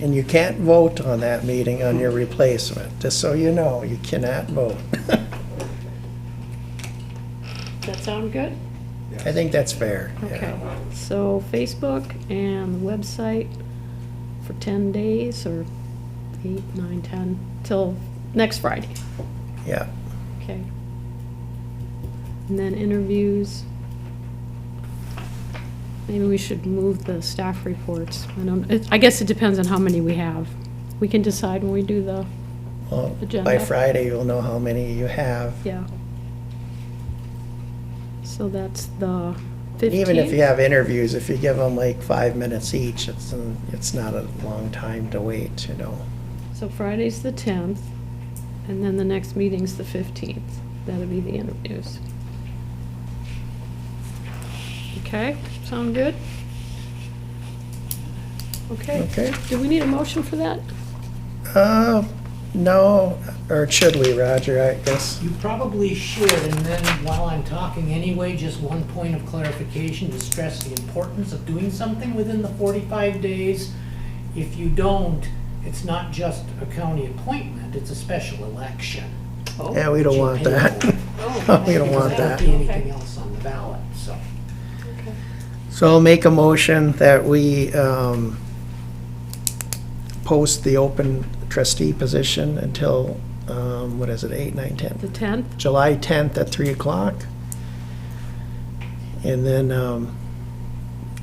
And you can't vote on that meeting on your replacement, just so you know, you cannot vote. Does that sound good? I think that's fair, Okay, yeah. so Facebook and the website for 10 days, or 8, 9, 10, till next Friday, Yeah, okay? And then interviews. Maybe we should move the staff reports. I guess it depends on how many we have. We can decide when we do the, well, by Agenda. Friday, you'll know how many you have. yeah. So that's the 15th. And even if you have interviews, if you give them like 5 minutes each, it's not a long time to wait, you know. So Friday's the 10th, and then the next meeting's the 15th. That'll be the interviews. Okay, sound good? Okay. Okay. Do we need a motion for that? No, or should we, Roger, I guess? You probably should, and then while I'm talking anyway, just one point of clarification to stress the importance of doing something within the 45 days. If you don't, it's not just a county appointment, it's a special election. Yeah, we don't You want pay that. for. We don't want Because there that. won't be anything else on the ballot, so. So I'll make a motion that we post the open trustee position until, what is it, 8, 9, 10? The 10th? July 10th at 3 o'clock. And then, and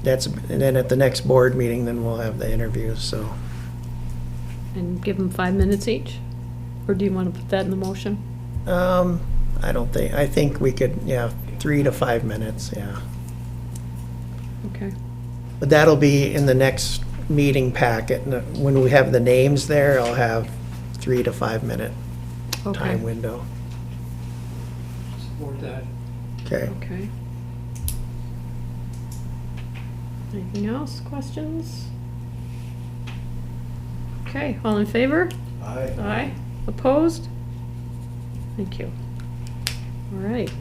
then at the next board meeting, then we'll have the interviews, so. And give them 5 minutes each? Or do you want to put that in the motion? I think we could, yeah, 3 to 5 minutes, yeah. Okay. But that'll be in the next meeting packet. And when we have the names there, I'll have 3 to 5 minute Okay. time window. Support that. Okay. Okay. Anything else? Questions? Okay, all in favor? Aye. Aye. Opposed? Thank you. All right.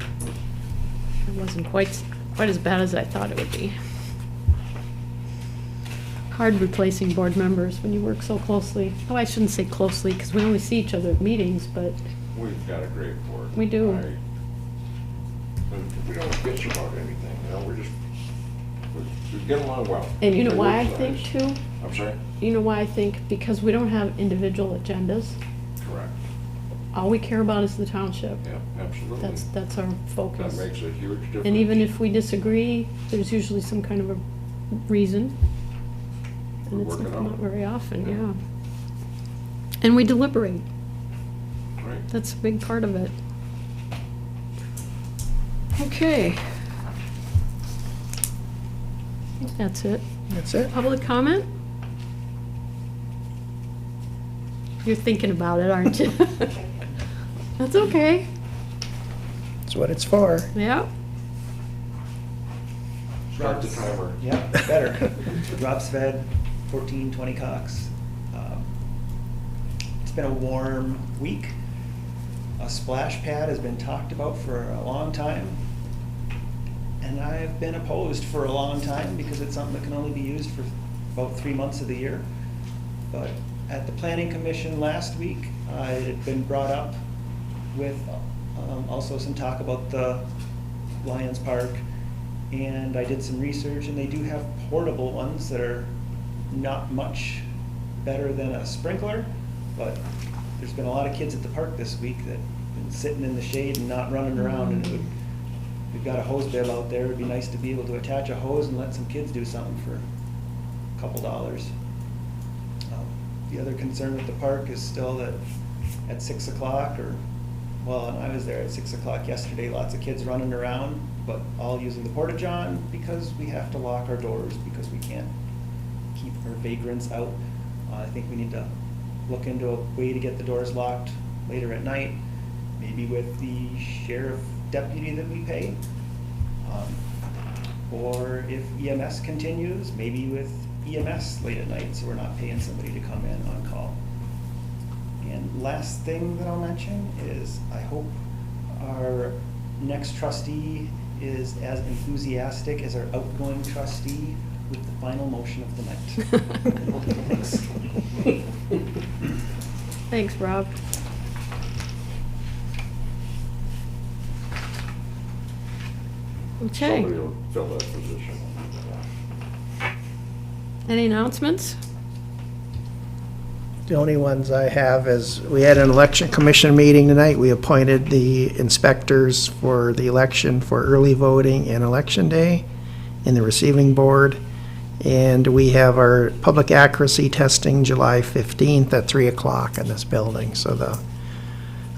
That wasn't quite as bad as I thought it would be. Hard replacing board members when you work so closely. Oh, I shouldn't say closely, because we only see each other at meetings, but We've got a great board. We do. We don't bitch about anything, you know, we get along well. and you know They why I work think nice. too? I'm sorry? You know why I think? Because we don't have individual agendas. Correct. All we care about is the township. Yeah, absolutely. That's our That focus. makes a huge difference. And even if we disagree, there's usually some kind of a reason. We And it's work it out. not very often, yeah. And we deliberate. Right. That's a big part of it. Okay. I think that's it. That's it. Public comment? You're thinking about it, aren't you? That's okay. That's what it's for. Yeah. Start the timer. Yeah, better. Drop fed, 14, 20 cocks. It's been a warm week. A splash pad has been talked about for a long time. And I've been opposed for a long time because it's something that can only be used for about 3 months of the year. But at the planning commission last week, it had been brought up with also some talk about the Lions Park. And I did some research, and they do have portable ones that are not much better than a sprinkler, but there's been a lot of kids at the park this week that have been sitting in the shade and not running around, and we've got a hose bill out there. It'd be nice to be able to attach a hose and let some kids do something for a couple dollars. The other concern with the park is still that at 6 o'clock, and I was there at 6 o'clock yesterday, lots of kids running around, but all using the porta-john because we have to lock our doors because we can't keep our vagrants out. I think we need to look into a way to get the doors locked later at night, maybe with the sheriff deputy that we pay. Or if EMS continues, maybe with EMS late at night, so we're not paying somebody to come in on call. And last thing that I'll mention is I hope our next trustee is as enthusiastic as our outgoing trustee with the final motion of the night. Thanks. Thanks, Rob. Okay, Somebody will fill that position. any announcements? The only ones I have is, we had an election commission meeting tonight. We appointed the inspectors for the election for early voting and election day in the receiving board. And we have our public accuracy testing July 15th at 3 o'clock in this building. So the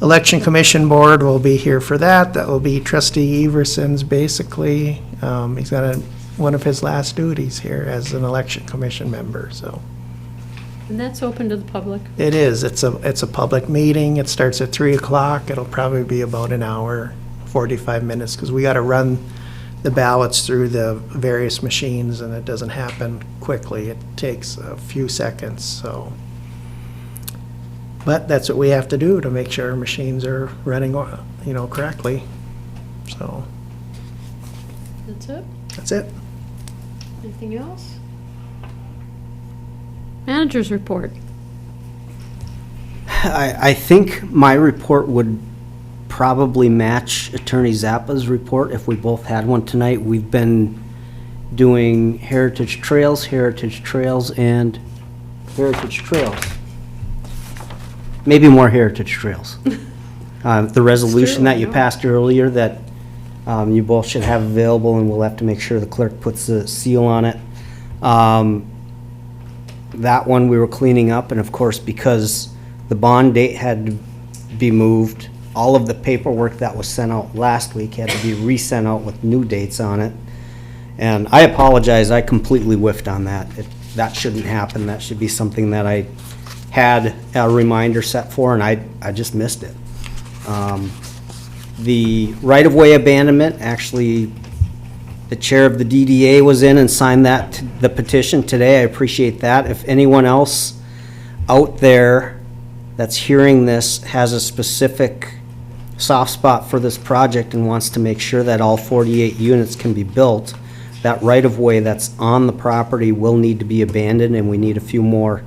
election commission board will be here for that. That will be trustee Everson's basically. He's got one of his last duties here as an election commission member, so. And that's open to the public. It is. It's a public meeting. It starts at 3 o'clock. It'll probably be about an hour, 45 minutes, because we got to run the ballots through the various machines, and it doesn't happen quickly. It takes a few seconds, so. But that's what we have to do to make sure our machines are running, correctly. So, That's it? that's it. Anything else? Manager's report. I think my report would probably match Attorney Zappa's report if we both had one tonight. We've been doing heritage trails, and heritage trails. Maybe more heritage trails. The resolution that you yeah. passed earlier that you both should have available, and we'll have to make sure the clerk puts the seal on it. That one we were cleaning up, and of course, because the bond date had to be moved, all of the paperwork that was sent out last week had to be resent out with new dates on it. And I apologize, I completely whiffed on that. That shouldn't happen. That should be something that I had a reminder set for, and I just missed it. The right-of-way abandonment, actually, the chair of the DDA was in and signed the petition today. I appreciate that. If anyone else out there that's hearing this has a specific soft spot for this project and wants to make sure that all 48 units can be built, that right-of-way that's on the property will need to be abandoned, and we need a few more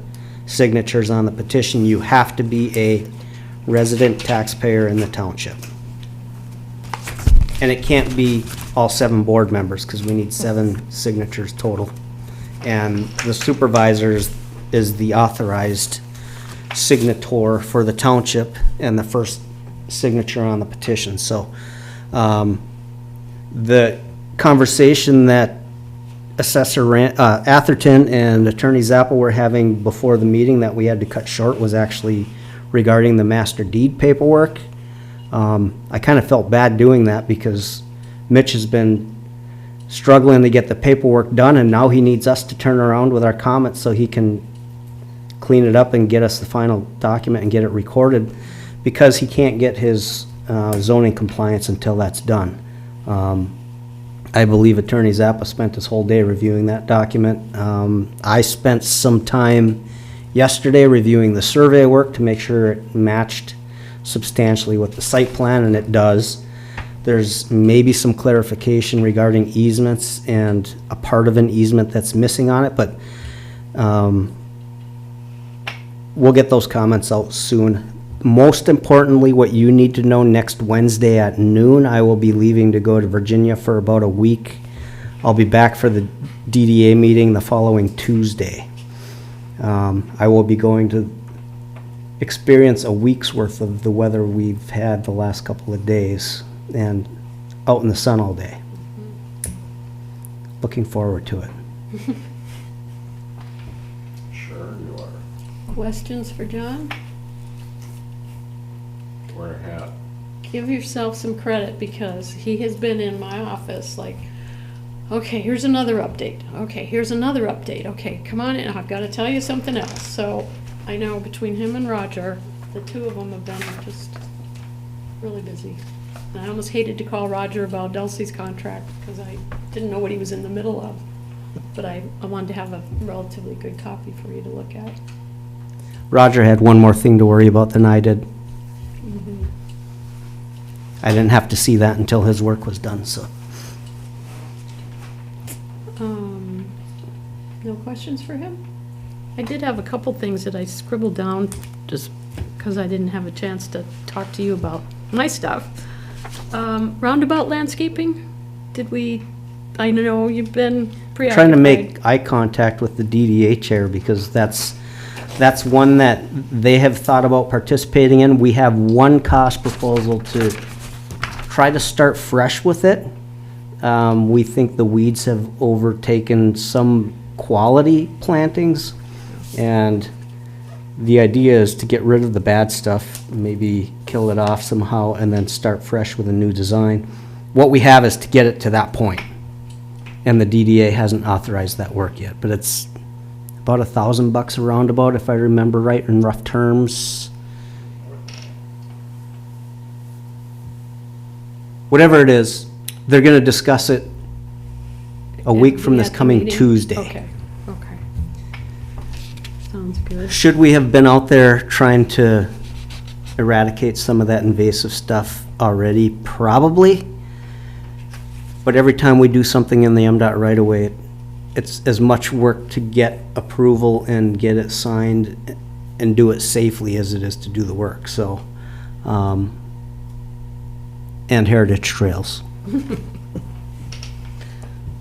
signatures on the petition. You have to be a resident taxpayer in the township. And it can't be all 7 board members, because we need 7 signatures total. And the supervisor is the authorized signator for the township and the first signature on the petition. So the conversation that Assessor Atherton and Attorney Zappa were having before the meeting that we had to cut short was actually regarding the master deed paperwork. I kind of felt bad doing that because Mitch has been struggling to get the paperwork done, and now he needs us to turn around with our comments so he can clean it up and get us the final document and get it recorded, because he can't get his zoning compliance until that's done. I believe Attorney Zappa spent his whole day reviewing that document. I spent some time yesterday reviewing the survey work to make sure it matched substantially with the site plan, and it does. There's maybe some clarification regarding easements and a part of an easement that's missing on it, but we'll get those comments out soon. Most importantly, what you need to know, next Wednesday at noon, I will be leaving to go to Virginia for about a week. I'll be back for the DDA meeting the following Tuesday. I will be going to experience a week's worth of the weather we've had the last couple of days and out in the sun all day. Looking forward to it. Sure you are. Questions for John? Wear a hat. Give yourself some credit because he has been in my office like, okay, here's another update. Okay, here's another update. Okay, come on in. I've got to tell you something else. So I know between him and Roger, the two of them have been just really busy. And I almost hated to call Roger about Delsey's contract because I didn't know what he was in the middle of. But I wanted to have a relatively good copy for you to look at. Roger had one more thing to worry about than I did. I didn't have to see that until his work was done, so. No questions for him? I did have a couple things that I scribbled down just because I didn't have a chance to talk to you about my stuff. Roundabout landscaping, I know you've been preoccupied. Trying to make eye contact with the DDA chair because that's one that they have thought about participating in. We have one cost proposal to try to start fresh with it. We think the weeds have overtaken some quality plantings, and the idea is to get rid of the bad stuff, maybe kill it off somehow, and then start fresh with a new design. What we have is to get it to that point, and the DDA hasn't authorized that work yet, but it's about $1,000 a roundabout, if I remember right, in rough terms. Whatever it is, they're gonna discuss it a week from this At the coming meeting? Tuesday. Okay. Sounds good. Should we have been out there trying to eradicate some of that invasive stuff already? Probably. But every time we do something in the MDOT right away, it's as much work to get approval and get it signed and do it safely as it is to do the work, so. And heritage trails.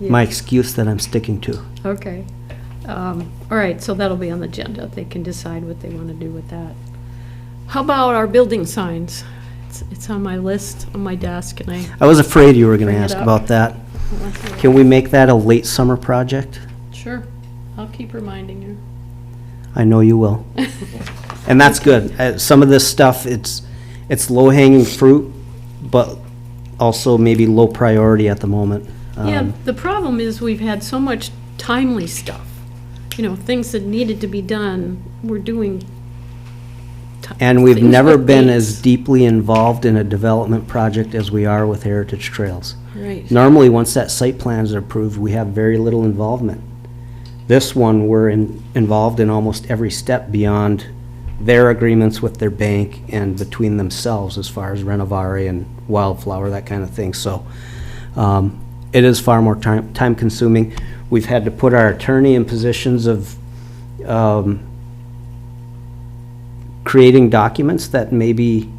My excuse that I'm sticking to. Okay. All right, so that'll be on the agenda. They can decide what they want to do with that. How about our building signs? It's on my list, on my desk, and I was afraid you were gonna Bring it ask up. about that. Can we make that a late summer project? Sure, I'll keep reminding you. I know you will. And that's good. Some of this stuff, it's low-hanging fruit, but also maybe low priority at the moment. Yeah, the problem is we've had so much timely stuff. You know, things that needed to be done, we're doing. And we've things never with been dates. as deeply involved in a development project as we are with Heritage Trails. Right. Normally, once that site plan is approved, we have very little involvement. This one, we're involved in almost every step beyond their agreements with their bank and between themselves as far as Renovari and Wildflower, that kind of thing. So it is far more time consuming. We've had to put our attorney in positions of creating documents that maybe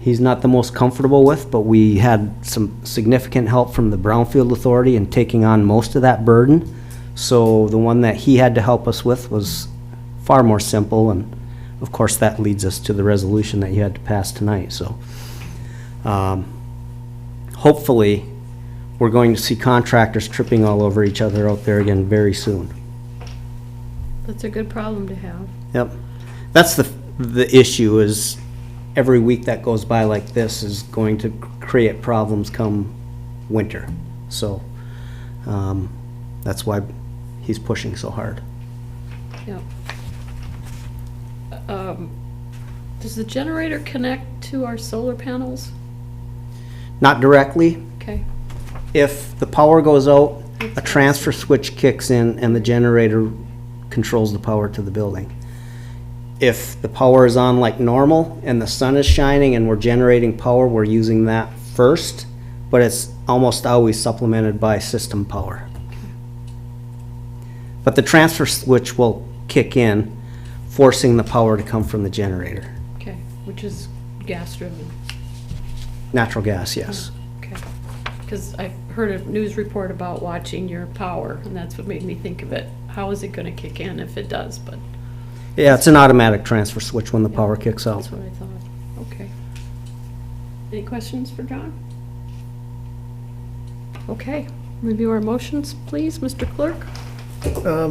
he's not the most comfortable with, but we had some significant help from the Brownfield Authority in taking on most of that burden. So the one that he had to help us with was far more simple, and of course that leads us to the resolution that you had to pass tonight. So hopefully we're going to see contractors tripping all over each other out there again very soon. That's a good problem to have. Yep. That's the issue, is every week that goes by like this is going to create problems come winter. So that's why he's pushing so hard. Yeah. Does the generator connect to our solar panels? Not directly. Okay. If the power goes out, a transfer switch kicks in and the generator controls the power to the building. If the power is on like normal and the sun is shining and we're generating power, we're using that first but it's almost always supplemented by system power. But the transfer switch will kick in, forcing the power to come from the generator. Okay, which is gas driven. Natural gas, yes. Okay. Because I heard a news report about watching your power, and that's what made me think of it. How is it gonna kick in if it does, but Yeah, it's an automatic transfer switch when the power kicks out. that's what I thought. Okay. Any questions for John? Okay, review our motions, please, Mr. Clerk.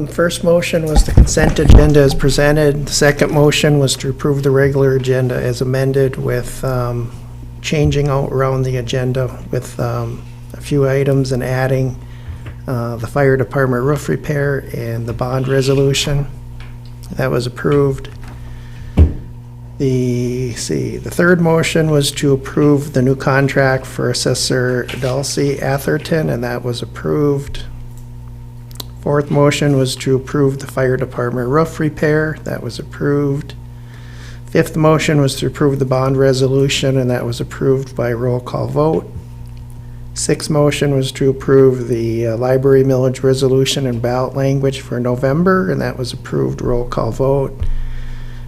First motion was the consent agenda as presented. The second motion was to approve the regular agenda as amended with changing out around the agenda with a few items and adding the fire department roof repair and the bond resolution. That was approved. The third motion was to approve the new contract for Assessor Dulcie Atherton, and that was approved. Fourth motion was to approve the fire department roof repair. That was approved. Fifth motion was to approve the bond resolution, and that was approved by roll call vote. Sixth motion was to approve the library millage resolution and ballot language for November, and that was approved, roll call vote.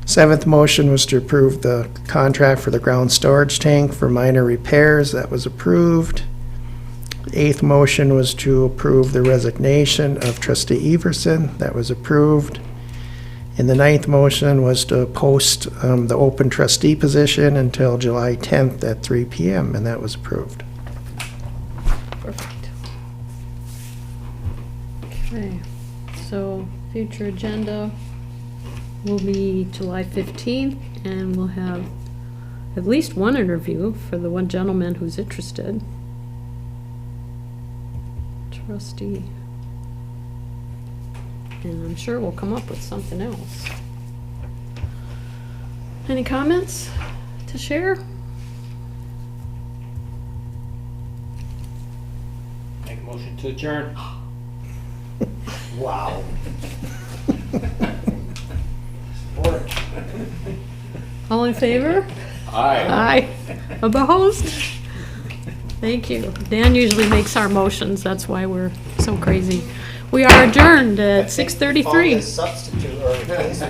Seventh motion was to approve the contract for the ground storage tank for minor repairs. That was approved. Eighth motion was to approve the resignation of trustee Everson. That was approved. And the ninth motion was to post the open trustee position until July 10th at 3 p.m., and that was approved. Perfect. Okay, so future agenda will be July 15th, and we'll have at least one interview for the one gentleman who's interested. Trustee. And I'm sure we'll come up with something else. Any comments to share? Make a motion to adjourn. Wow. All in favor? Aye. Aye. Opposed? Thank you. Dan usually makes our motions, that's why we're so crazy. We are adjourned at 6:33. Substitute or replacement.